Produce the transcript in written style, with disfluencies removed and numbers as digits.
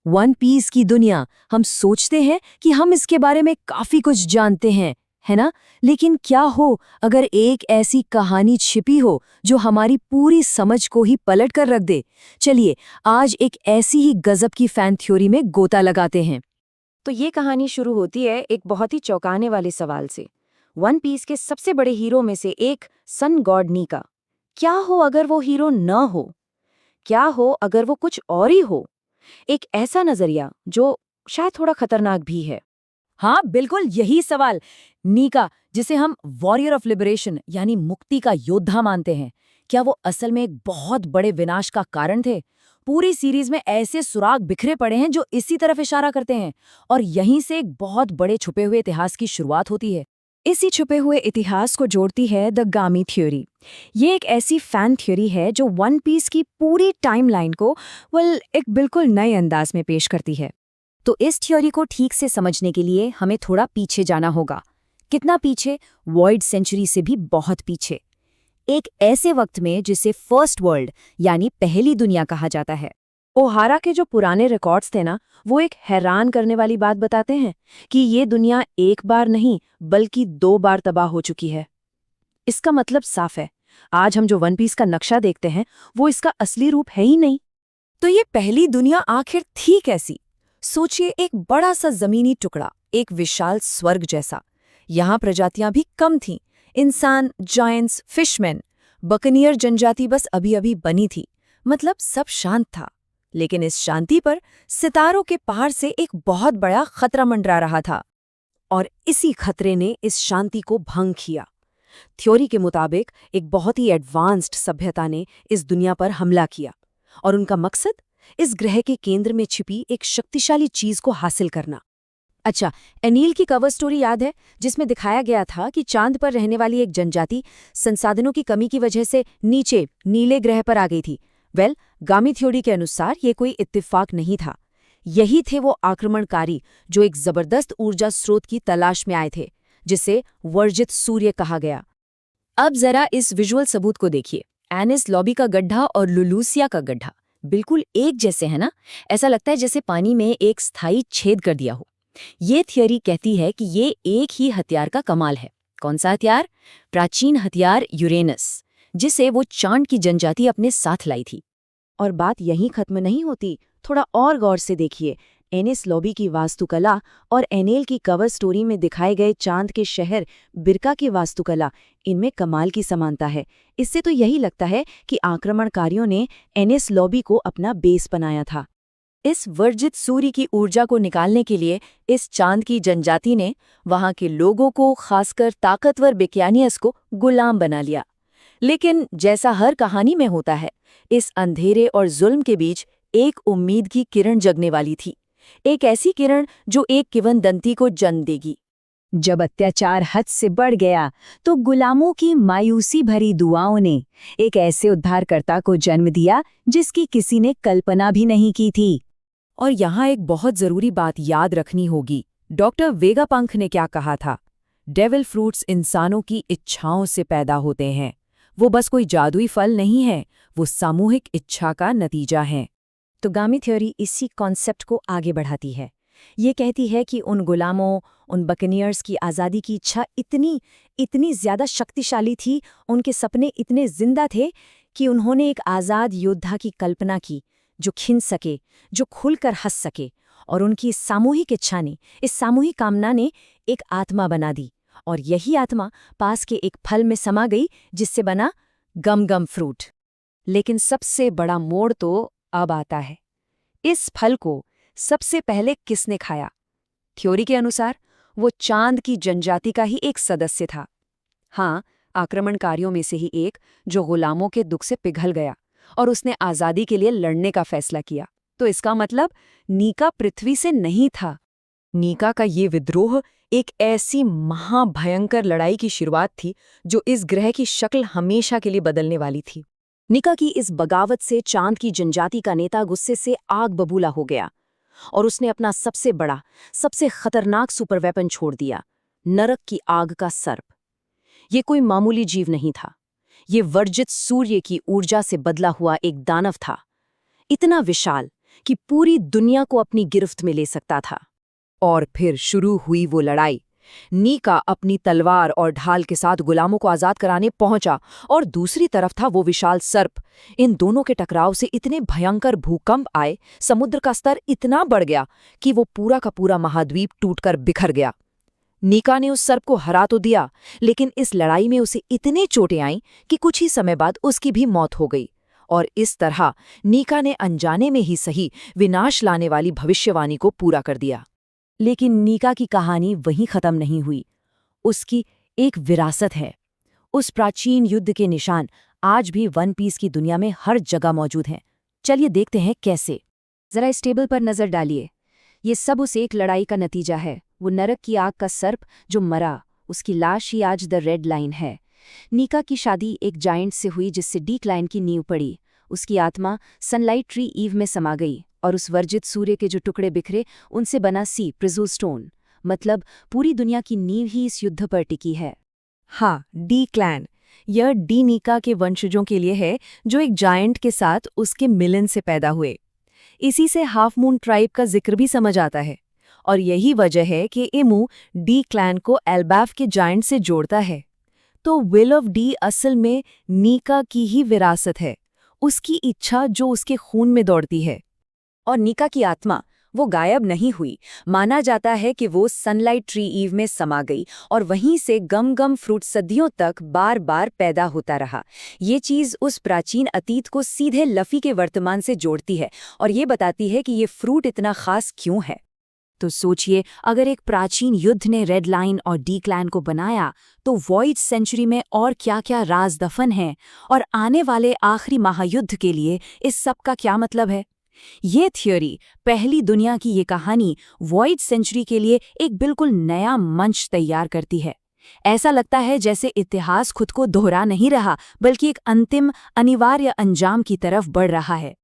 One piece की दुनिया, हम सोचते हैं कि हम इसके बारे में काफी कुछ जानते हैं, है ना? लेकिन क्या हो अगर एक ऐसी कहानी छिपी हो जो हमारी पूरी समझ को ही पलट कर रख दे? चलिए, आज एक ऐसी ही गजब की फैन थ्योरी में गोता लगाते हैं। तो ये कहानी शुरू होती है एक बहुत ही चौंकाने वाले सवाल से। वन पीस के सबसे बड़े हीरो में से एक सन गॉड नीका। क्या हो अगर वो हीरो न हो? क्या हो अगर वो कुछ और ही हो? एक ऐसा नजरिया जो शायद थोड़ा खतरनाक भी है। हाँ, बिल्कुल यही सवाल। नीका, जिसे हम वॉरियर ऑफ लिबरेशन यानी मुक्ति का योद्धा मानते हैं, क्या वो असल में एक बहुत बड़े विनाश का कारण थे? पूरी सीरीज में ऐसे सुराग बिखरे पड़े हैं जो इसी तरफ इशारा करते हैं, और यहीं से एक बहुत बड़े छुपे हुए इतिहास की शुरुआत होती है। इसी छुपे हुए इतिहास को जोड़ती है द गामी थ्योरी। ये एक ऐसी फैन थ्योरी है जो वन पीस की पूरी टाइमलाइन को एक बिल्कुल नए अंदाज में पेश करती है। तो इस थ्योरी को ठीक से समझने के लिए हमें थोड़ा पीछे जाना होगा। कितना पीछे? वॉइड सेंचुरी से भी बहुत पीछे। एक ऐसे वक्त में जिसे फर्स्ट वर्ल्ड यानी पहली दुनिया कहा जाता है। ओहारा के जो पुराने रिकॉर्ड्स थे ना, वो एक हैरान करने वाली बात बताते हैं कि ये दुनिया एक बार नहीं बल्कि 2 बार तबाह हो चुकी है। इसका मतलब साफ है, आज हम जो वन पीस का नक्शा देखते हैं वो इसका असली रूप है ही नहीं। तो ये पहली दुनिया आखिर थी कैसी? सोचिए, एक बड़ा सा जमीनी टुकड़ा, एक विशाल स्वर्ग जैसा। यहाँ प्रजातियां भी कम थीं। इंसान, जायंट्स, फिशमैन, बकनियर जनजाति बस अभी अभी बनी थी। मतलब सब शांत था। लेकिन इस शांति पर सितारों के पार से एक बहुत बड़ा खतरा मंडरा रहा था, और इसी खतरे ने इस शांति को भंग किया। थ्योरी के मुताबिक एक बहुत ही एडवांस्ड सभ्यता ने इस दुनिया पर हमला किया, और उनका मकसद इस ग्रह के केंद्र में छिपी एक शक्तिशाली चीज को हासिल करना। अच्छा, एनील की कवर स्टोरी याद है, जिसमें दिखाया गया था कि चांद पर रहने वाली एक जनजाति संसाधनों की कमी की वजह से नीचे नीले ग्रह पर आ गई थी। गामी थ्योरी के अनुसार ये कोई इत्तेफाक नहीं था। यही थे वो आक्रमणकारी जो एक जबरदस्त ऊर्जा स्रोत की तलाश में आए थे, जिसे वर्जित सूर्य कहा गया। अब जरा इस विजुअल सबूत को देखिए। एनिस लॉबी का गड्ढा और लुलूसिया का गड्ढा बिल्कुल एक जैसे है ना? ऐसा लगता है जैसे पानी में एक स्थायी छेद कर दिया हो। ये थियरी कहती है कि ये एक ही हथियार का कमाल है। कौन सा हथियार? प्राचीन हथियार यूरेनस, जिसे वो चांद की जनजाति अपने साथ लाई थी। और बात यहीं खत्म नहीं होती, थोड़ा और गौर से देखिए। एनिस लॉबी की वास्तुकला और एनेल की कवर स्टोरी में दिखाए गए चांद के शहर बिरका की वास्तुकला, इनमें कमाल की समानता है। इससे तो यही लगता है कि आक्रमणकारियों ने एनिस लॉबी को अपना बेस बनाया था। इस वर्जित सूर्य की ऊर्जा को निकालने के लिए इस चांद की जनजाति ने वहां के लोगों को, खासकर ताकतवर बेक्यानियस को, गुलाम बना लिया। लेकिन जैसा हर कहानी में होता है, इस अंधेरे और जुल्म के बीच एक उम्मीद की किरण जगने वाली थी। एक ऐसी किरण जो एक किंवदंती को जन्म देगी। जब अत्याचार हद से बढ़ गया तो गुलामों की मायूसी भरी दुआओं ने एक ऐसे उद्धारकर्ता को जन्म दिया जिसकी किसी ने कल्पना भी नहीं की थी। और यहाँ एक बहुत जरूरी बात याद रखनी होगी। डॉक्टर वेगापंख ने क्या कहा था? डेविल फ्रूट्स इंसानों की इच्छाओं से पैदा होते हैं। वो बस कोई जादुई फल नहीं है, वो सामूहिक इच्छा का नतीजा है। तो गामी थ्योरी इसी कॉन्सेप्ट को आगे बढ़ाती है। ये कहती है कि उन गुलामों, उन बकनियर्स की आज़ादी की इच्छा इतनी ज़्यादा शक्तिशाली थी, उनके सपने इतने जिंदा थे कि उन्होंने एक आज़ाद योद्धा की कल्पना की, जो खिन सके, जो खुलकर हंस सके। और उनकी इस सामूहिक इच्छा ने, इस सामूहिक कामना ने एक आत्मा बना दी, और यही आत्मा पास के एक फल में समा गई, जिससे बना गम गम फ्रूट। लेकिन सबसे बड़ा मोड़ तो अब आता है। इस फल को सबसे पहले किसने खाया? थ्योरी के अनुसार वो चांद की जनजाति का ही एक सदस्य था। हाँ, आक्रमणकारियों में से ही एक, जो गुलामों के दुख से पिघल गया और उसने आज़ादी के लिए लड़ने का फैसला किया। तो इसका मतलब नीका पृथ्वी से नहीं था। नीका का ये विद्रोह एक ऐसी महाभयंकर लड़ाई की शुरुआत थी जो इस ग्रह की शक्ल हमेशा के लिए बदलने वाली थी। नीका की इस बगावत से चांद की जनजाति का नेता गुस्से से आग बबूला हो गया, और उसने अपना सबसे बड़ा, सबसे खतरनाक सुपर वेपन छोड़ दिया, नरक की आग का सर्प। ये कोई मामूली जीव नहीं था। ये वर्जित सूर्य की ऊर्जा से बदला हुआ एक दानव था। इतना विशाल, कि पूरी दुनिया को अपनी गिरफ्त में ले सकता था। और फिर शुरू हुई वो लड़ाई। नीका अपनी तलवार और ढाल के साथ गुलामों को आजाद कराने पहुंचा और दूसरी तरफ था वो विशाल सर्प। इन दोनों के टकराव से इतने भयंकर भूकंप आए, समुद्र का स्तर इतना बढ़ गया कि वो पूरा का पूरा महाद्वीप टूटकर बिखर गया। नीका ने उस सर्प को हरा तो दिया, लेकिन इस लड़ाई में उसे इतने चोटें आईं कि कुछ ही समय बाद उसकी भी मौत हो गई। और इस तरह नीका ने अनजाने में ही सही विनाश लाने वाली भविष्यवाणी को पूरा कर दिया। लेकिन नीका की कहानी वहीं खत्म नहीं हुई। उसकी एक विरासत है। उस प्राचीन युद्ध के निशान आज भी वन पीस की दुनिया में हर जगह मौजूद हैं। चलिए देखते हैं कैसे। जरा इस टेबल पर नजर डालिए। ये सब उस एक लड़ाई का नतीजा है। वो नरक की आग का सर्प जो मरा, उसकी लाश ही आज द रेड लाइन है। नीका की शादी एक जायंट से हुई जिससे डिक्लाइन की नींव पड़ी। उसकी आत्मा सनलाइट ट्री ईव में समा गई और उस वर्जित सूर्य के जो टुकड़े बिखरे उनसे बना सी प्रिजू स्टोन, मतलब पूरी दुनिया की नींव ही इस युद्ध पर टिकी है। हाँ, डी क्लैन। यह डी नीका के वंशजों के लिए है जो एक जायंट के साथ उसके मिलन से पैदा हुए। इसी से हाफ मून ट्राइब का जिक्र भी समझ आता है। और यही वजह है कि इमू डी क्लैन को एल्बाफ के जायंट से जोड़ता है। तो विल ऑफ डी असल में नीका की ही विरासत है, उसकी इच्छा जो उसके खून में दौड़ती है। और नीका की आत्मा वो गायब नहीं हुई। माना जाता है कि वो सनलाइट ट्री ईव में समा गई और वहीं से गम गम फ्रूट सदियों तक बार बार पैदा होता रहा। ये चीज़ उस प्राचीन अतीत को सीधे लफ़ी के वर्तमान से जोड़ती है और ये बताती है कि ये फ्रूट इतना खास क्यों है। तो सोचिए, अगर एक प्राचीन युद्ध ने रेड लाइन और डी क्लैन को बनाया, तो वॉइड सेंचुरी में और क्या क्या राज दफन हैं, और आने वाले आखिरी महायुद्ध के लिए इस सब का क्या मतलब है। ये थियोरी, पहली दुनिया की ये कहानी वॉइड सेंचुरी के लिए एक बिल्कुल नया मंच तैयार करती है। ऐसा लगता है जैसे इतिहास खुद को दोहरा नहीं रहा, बल्कि एक अंतिम अनिवार्य अंजाम की तरफ बढ़ रहा है।